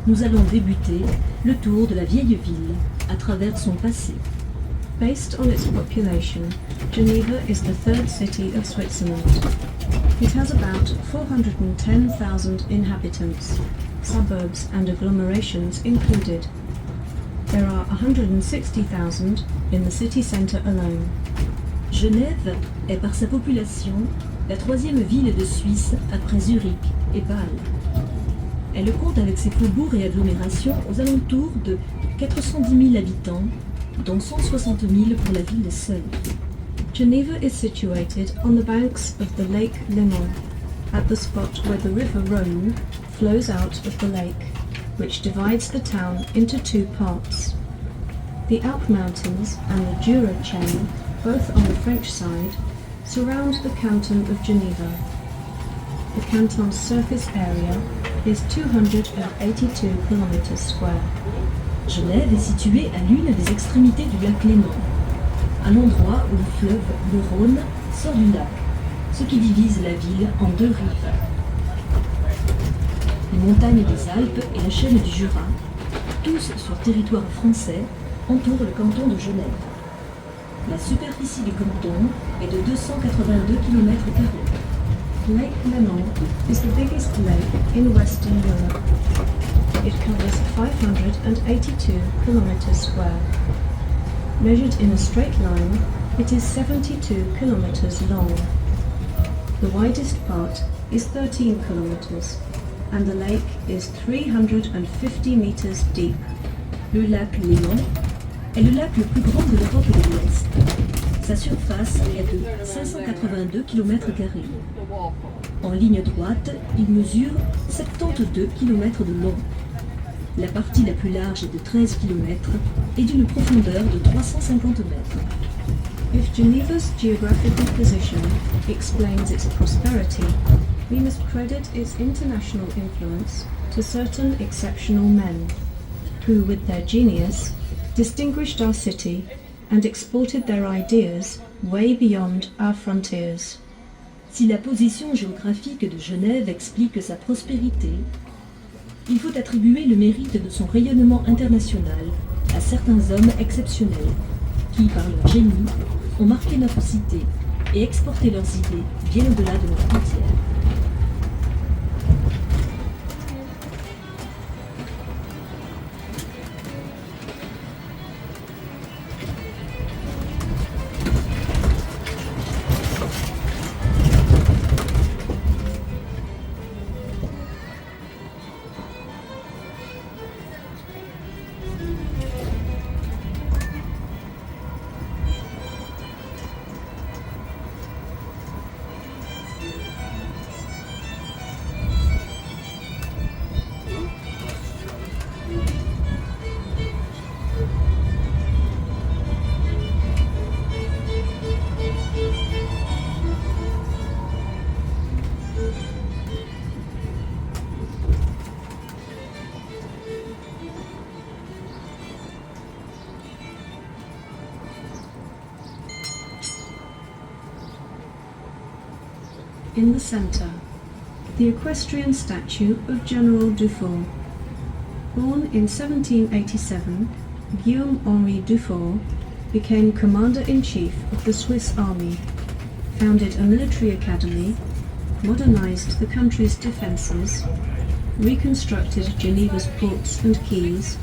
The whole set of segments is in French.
nous allons débuter le tour de la vieille ville à travers son passé. Based on its population, Geneva is the third city of Switzerland. It has about 410,000 inhabitants, suburbs and agglomerations included. There are 160,000 in the city centre alone. Genève est par sa population la troisième ville de Suisse après Zurich et Bâle. Elle compte avec ses faubourgs et agglomérations aux alentours de 410 000 habitants, dont 160 000 pour la ville seule. Geneva is situated on the banks of the Lake Léman, at the spot where the river Rhône flows out of the lake, which divides the town into two parts. The Alp Mountains and the Jura chain, both on the French side, surround the canton of Geneva. The canton's surface area is 282 km². Genève est située à l'une des extrémités du lac Léman, à l'endroit où le fleuve, le Rhône, sort du lac, ce qui divise la ville en deux rives. Les montagnes des Alpes et la chaîne du Jura, tous sur territoire français, entourent le canton de Genève. La superficie du canton est de 282 km². Lake Léman is the biggest lake in Western Europe. It covers 582 km². Measured in a straight line, it is 72 km long. The widest part is 13 km, and the lake is 350 meters deep. Le lac Léman est le lac le plus grand de l'Europe de l'Ouest. Sa surface est de 582 km². En ligne droite, il mesure 72 km de long. La partie la plus large est de 13 km et d'une profondeur de 350 mètres. If Geneva's geographical position explains its prosperity, we must credit its international influence to certain exceptional men, who, with their genius, distinguished our city and exported their ideas way beyond our frontiers. Si la position géographique de Genève explique sa prospérité, il faut attribuer le mérite de son rayonnement international à certains hommes exceptionnels qui, par leur génie, ont marqué notre cité et exporté leurs idées bien au-delà de nos frontières. In the centre, the equestrian statue of General Dufour. Born in 1787, Guillaume-Henri Dufour became Commander-in-Chief of the Swiss Army, founded a military academy, modernized the country's defenses, reconstructed Geneva's ports and quays,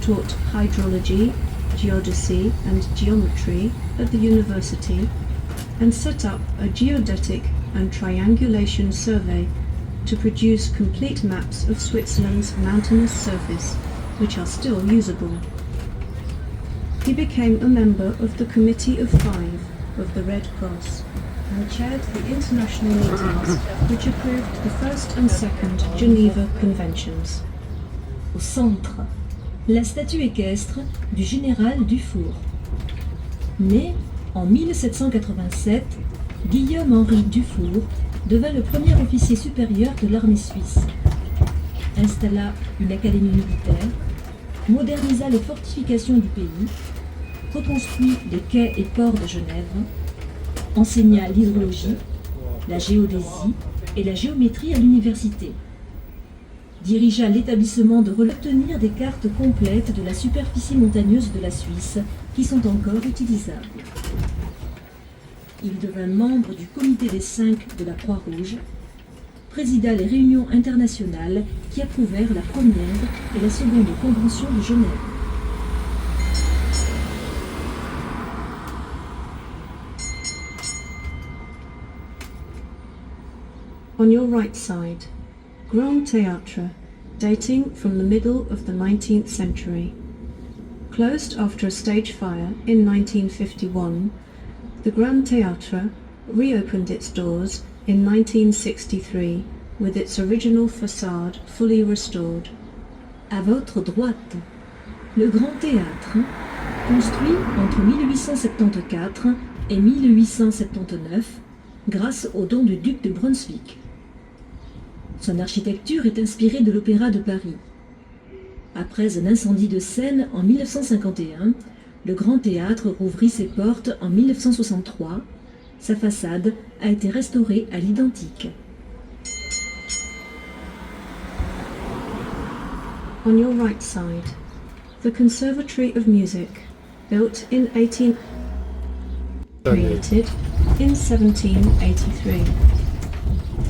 taught hydrology, geodesy and geometry at the university, and set up a geodetic and triangulation survey to produce complete maps of Switzerland's mountainous surface, which are still usable. He became a member of the Committee of Five of the Red Cross and chaired the international meetings which approved the First and Second Geneva Conventions. Au centre, la statue équestre du général Dufour. Né en 1787, Guillaume-Henri Dufour devint le premier officier supérieur de l'armée suisse, installa une académie militaire, modernisa les fortifications du pays, reconstruit les quais et ports de Genève, enseigna l'hydrologie, la géodésie et la géométrie à l'université. dirigea l'établissement de obtenir des cartes complètes de la superficie montagneuse de la Suisse qui sont encore utilisables. Il devint membre du comité des 5 de la Croix-Rouge, présida les réunions internationales qui approuvèrent la première et la seconde convention de Genève. On your right side, Grand Théâtre, dating from the middle of the 19th century. Closed after a stage fire in 1951, the Grand Théâtre reopened its doors in 1963 with its original façade fully restored. À votre droite, le Grand Théâtre, construit entre 1874 et 1879 grâce aux dons du duc de Brunswick. Son architecture est inspirée de l'Opéra de Paris. Après un incendie de scène en 1951, le Grand Théâtre rouvrit ses portes en 1963. Sa façade a été restaurée à l'identique. On your right side, the Conservatory of Music, built in created in 1783.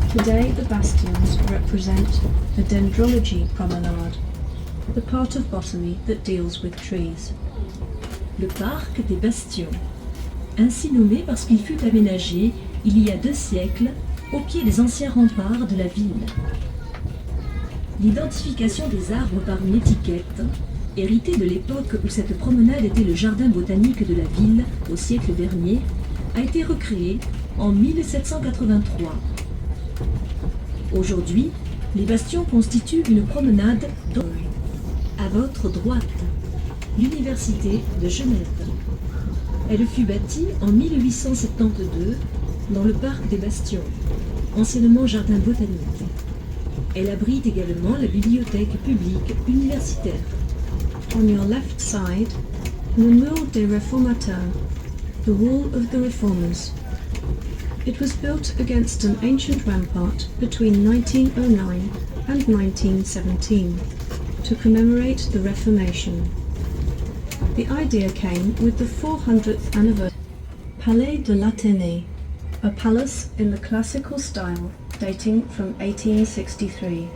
Today the bastions represent the Dendrology Promenade, the part of botany that deals with trees. Le parc des Bastions, ainsi nommé parce qu'il fut aménagé il y a 2 siècles au pied des anciens remparts de la ville. L'identification des arbres par une étiquette, héritée de l'époque où cette promenade était le jardin botanique de la ville au siècle dernier, a été recréée en 1783. Aujourd'hui, les bastions constituent une promenade dorée. À votre droite, l'Université de Genève. Elle fut bâtie en 1872 dans le parc des Bastions, anciennement jardin botanique. Elle abrite également la bibliothèque publique universitaire. On your left side, le mur des réformateurs, the wall of the reformers. It was built against an ancient rampart between 1909 and 1917 to commemorate the Reformation. The idea came with the 400th anniversary. Palais de l'Athénée, a palace in the classical style dating from 1863.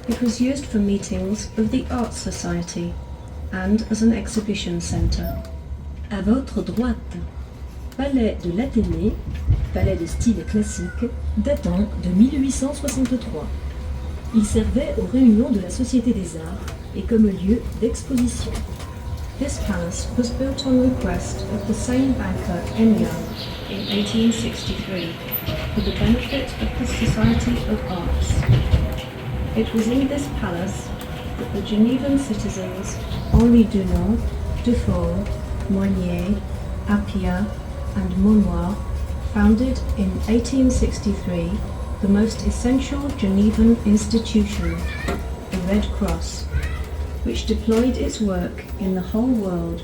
It was used for meetings of the Art Society and as an exhibition centre. À votre droite, Palais de l'Athénée, palais de style classique, datant de 1863. Il servait aux réunions de la Société des Arts et comme lieu d'exposition. This palace was built on request of the same banker Ennion in 1863 for the benefit of the Society of Arts. It was in this palace that the Genevan citizens Henri Dunant, Dufour, Moignet, Appia and Monnoir founded in 1863 the most essential Genevan institution, the Red Cross, which deployed its work in the whole world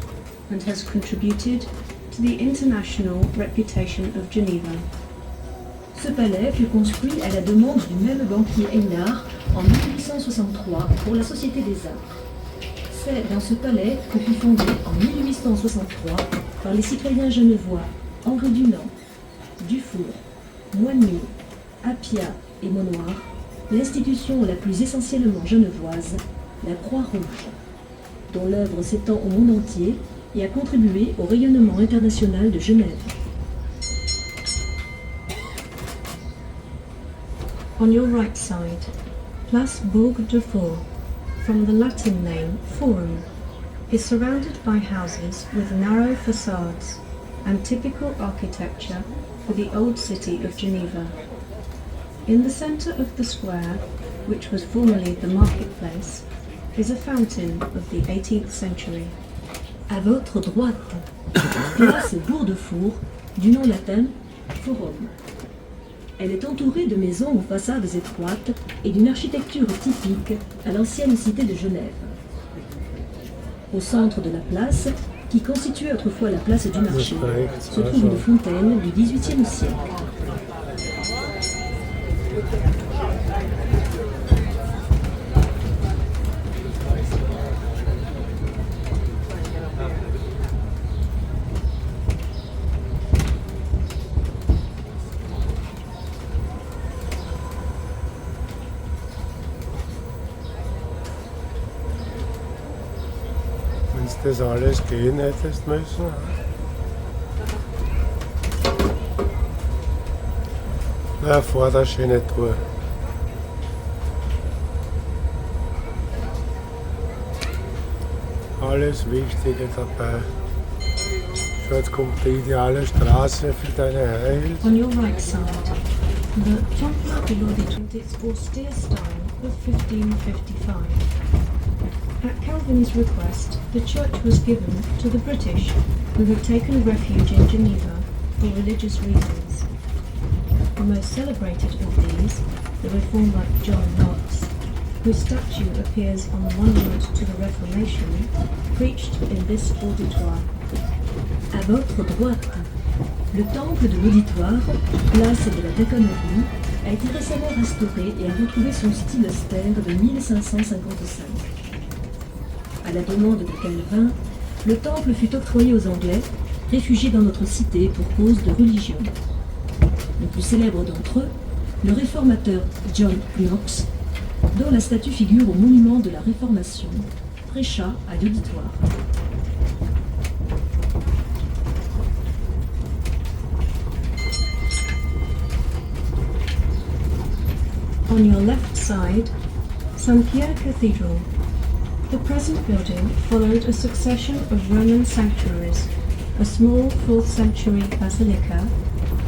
and has contributed to the international reputation of Geneva. Ce palais fut construit à la demande du même banquier Eynard en 1863 pour la Société des Arts. C'est dans ce palais que fut fondé en 1863 par les citoyens genevois Henri Dunant, Dufour, Moignet, Appia et Monnoir, l'institution la plus essentiellement genevoise, la Croix-Rouge, dont l'œuvre s'étend au monde entier et a contribué au rayonnement international de Genève. On your right side, Place Bourg de Four, from the Latin name Forum, is surrounded by houses with narrow facades and typical architecture for the old city of Geneva. In the centre of the square, which was formerly the marketplace, is a fountain of the 18th century. À votre droite, place Bourg-de-Four, du nom latin Forum. Elle est entourée de maisons aux façades étroites et d'une architecture typique à l'ancienne cité de Genève. Au centre de la place, qui constituait autrefois la place du marché, se trouve une fontaine du XVIIIe siècle. Wenn es das alles gehen hättest müssen. Na, vor der schöne Tour. Alles Wichtige dabei. So, jetzt kommt die ideale Straße für deine Heils. On your right side, the Temple de l'Auditoire and its austere style of 1555. At Calvin's request, the church was given to the British, who had taken refuge in Geneva for religious reasons. The most celebrated of these, the reformer John Knox, whose statue appears on the monument to the Reformation, preached in this auditoire. À votre droite, le temple de l'auditoire, place de la Taconnerie, a été récemment restauré et a retrouvé son style austère de 1555. À la demande de Calvin, le temple fut octroyé aux Anglais, réfugiés dans notre cité pour cause de religion. Le plus célèbre d'entre eux, le réformateur John Knox, dont la statue figure au monument de la Réformation, prêcha à l'auditoire. On your left side, St. Pierre Cathedral. The present building followed a succession of Roman sanctuaries, a small 4th century basilica,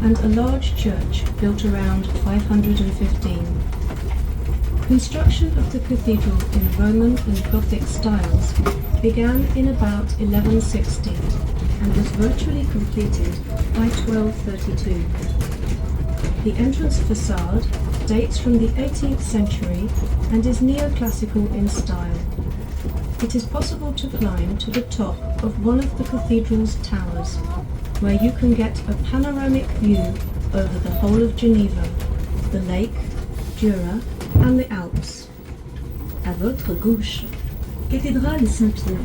and a large church built around 515. Construction of the cathedral in Roman and Gothic styles began in about 1160 and was virtually completed by 1232. The entrance facade dates from the 18th century and is neoclassical in style. It is possible to climb to the top of one of the cathedral's towers, where you can get a panoramic view over the whole of Geneva, the lake, Jura, and the Alps. À votre gauche, cathédrale Saint-Pierre.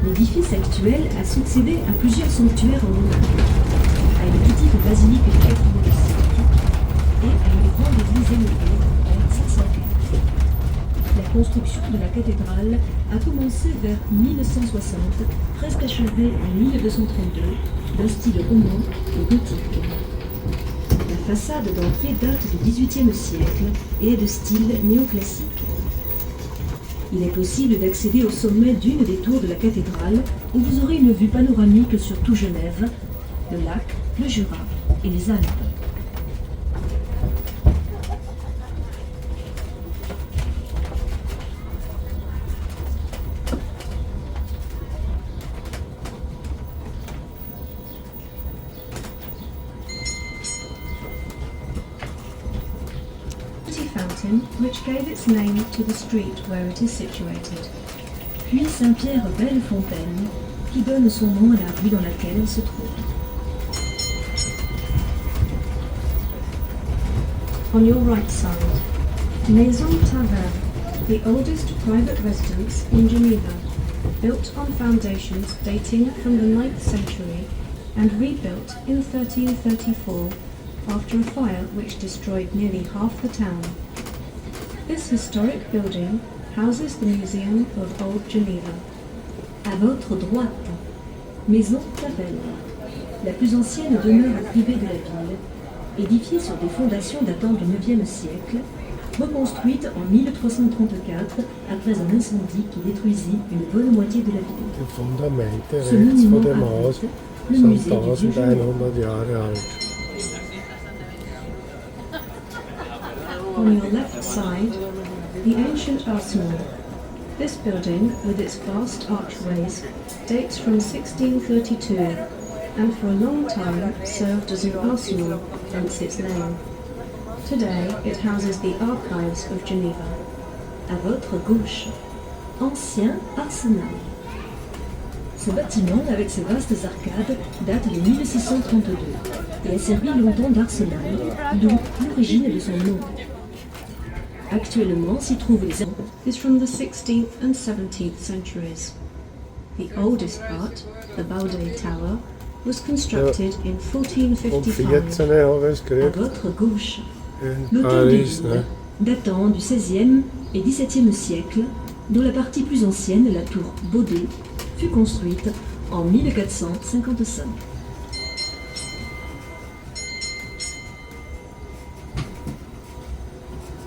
L'édifice actuel a succédé à plusieurs sanctuaires en Europe, à une petite basilique de 4 siècle et à une grande église élevée en 504. La construction de la cathédrale a commencé vers 1160, presque achevée en 1232, d'un style roman et gothique. La façade d'entrée date du XVIIIe siècle et est de style néoclassique. Il est possible d'accéder au sommet d'une des tours de la cathédrale où vous aurez une vue panoramique sur tout Genève, le lac, le Jura et les Alpes. Fountain, which gave its name to the street where it is situated. Puis Saint-Pierre Belle-Fontaine, qui donne son nom à la rue dans laquelle elle se trouve. On your right side, Maison Taverne, the oldest private residence in Geneva, built on foundations dating from the 9th century and rebuilt in 1334 after a fire which destroyed nearly half the town. This historic building houses the Museum of Old Geneva. À votre droite, Maison Clavel, la plus ancienne demeure privée de la ville, édifiée sur des fondations datant du IXe siècle, reconstruite en 1334 après un incendie qui détruisit une bonne moitié de la ville. Die Fundamente Ce rechts von monument dem abrite Haus le sind musée du vieux Genève. 1100 Jahre alt. On your left side, the ancient arsenal. This building, with its vast archways, dates from 1632 and for a long time served as an arsenal, hence its name. Today it houses the archives of Geneva. À votre gauche, ancien arsenal. Ce bâtiment, avec ses vastes arcades, date de 1632 et a servi longtemps d'arsenal, d'où l'origine de son nom. Actuellement s'y trouvent les Is from the 16th and 17th centuries. The oldest part, the Baudet Tower, was constructed in Um 1455. 14 habe ich es à gekriegt votre gauche. in L'hôtel de Paris. ville, Ne? datant du XVIe et XVIIe siècle, dont la partie plus ancienne, la tour Baudet, fut construite en 1455.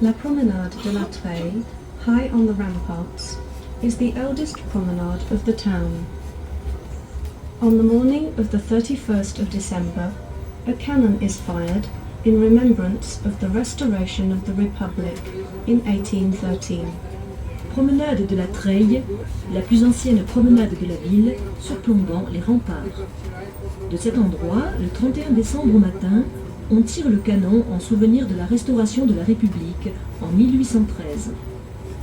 La Promenade de la Treille, high on the ramparts, is the eldest promenade of the town. On the morning of the 31st of December, a cannon is fired in remembrance of the restoration of the Republic in 1813. Promenade de la Treille, la plus ancienne promenade de la ville, surplombant les remparts. De cet endroit, le 31 décembre au matin, on tire le canon en souvenir de la restauration de la République en 1813.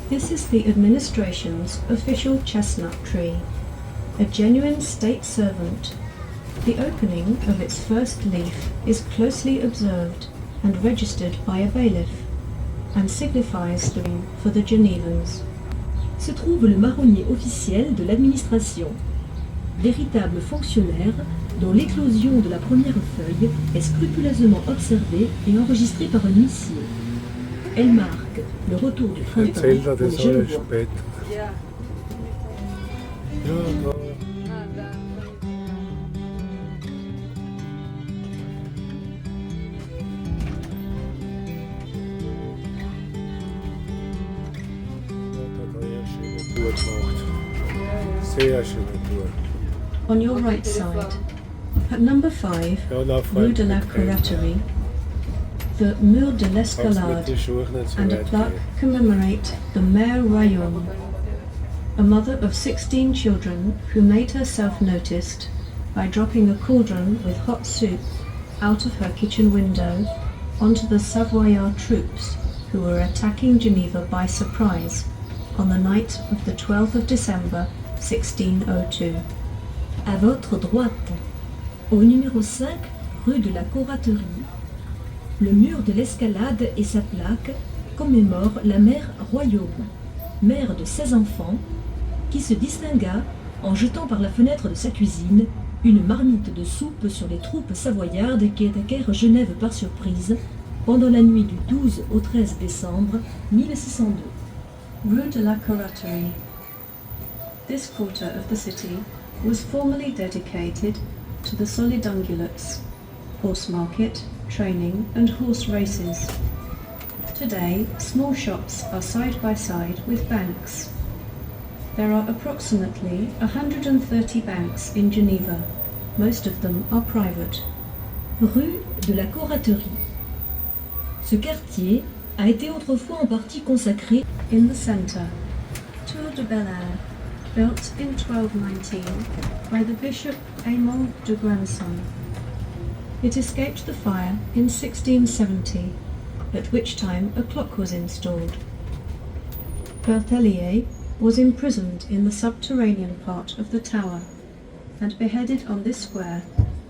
This is the administration's official chestnut tree, a genuine state servant. The opening of its first leaf is closely observed and registered by a bailiff, and signifies the ring for the Genevans. Se trouve le marronnier officiel de l'administration, véritable fonctionnaire dont l'éclosion de la première feuille est scrupuleusement observée et enregistrée par un huissier. Elle marque le retour du printemps Erzähl dir pour les das alles Genevois. später. Ja, da. Tour gemacht. Sehr schöne Tour. On your right side, at number 5, Ja, da Rue de la Couraterie, the Mur de Kannst mit l'Escalade den Schuhen nicht so and a weit plaque gehen. commemorate the Mère Royaume, a mother of 16 children who made herself noticed by dropping a cauldron with hot soup out of her kitchen window onto the Savoyard troops who were attacking Geneva by surprise on the night of the 12th of December 1602. À votre droite, au numéro 5, rue de la Couraterie, le mur de l'Escalade et sa plaque commémorent la mère Royaume, mère de 16 enfants, qui se distingua en jetant par la fenêtre de sa cuisine une marmite de soupe sur les troupes savoyardes qui attaquèrent Genève par surprise pendant la nuit du 12 au 13 décembre 1602. Rue de la Couraterie. This quarter of the city was formerly dedicated to the solidungulates, horse market, training and horse races. Today, small shops are side by side with banks. There are approximately 130 banks in Geneva. Most of them are private. Rue de la Couraterie. Ce quartier a été autrefois en partie consacré In the centre, Tour de Bel-Air, built in 1219 by the Bishop Aymon de Grandson. It escaped the fire in 1670, at which time a clock was installed. Berthelier was imprisoned in the subterranean part of the tower and beheaded on this square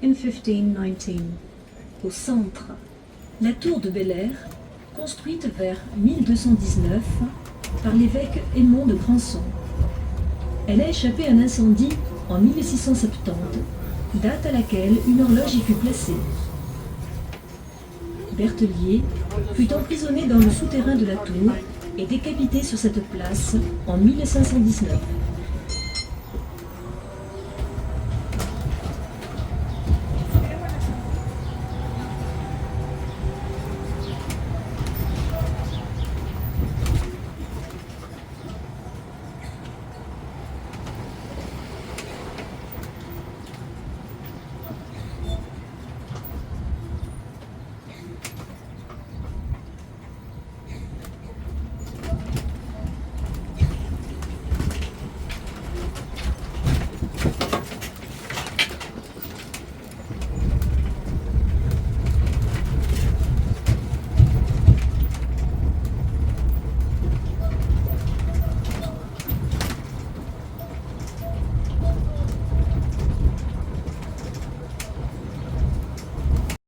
in 1519. au centre. La tour de Bel-Air, construite vers 1219 par l'évêque Aymon de Grandson. Elle a échappé à un incendie en 1670, date à laquelle une horloge y fut placée. Berthelier fut emprisonné dans le souterrain de la tour et décapité sur cette place en 1519.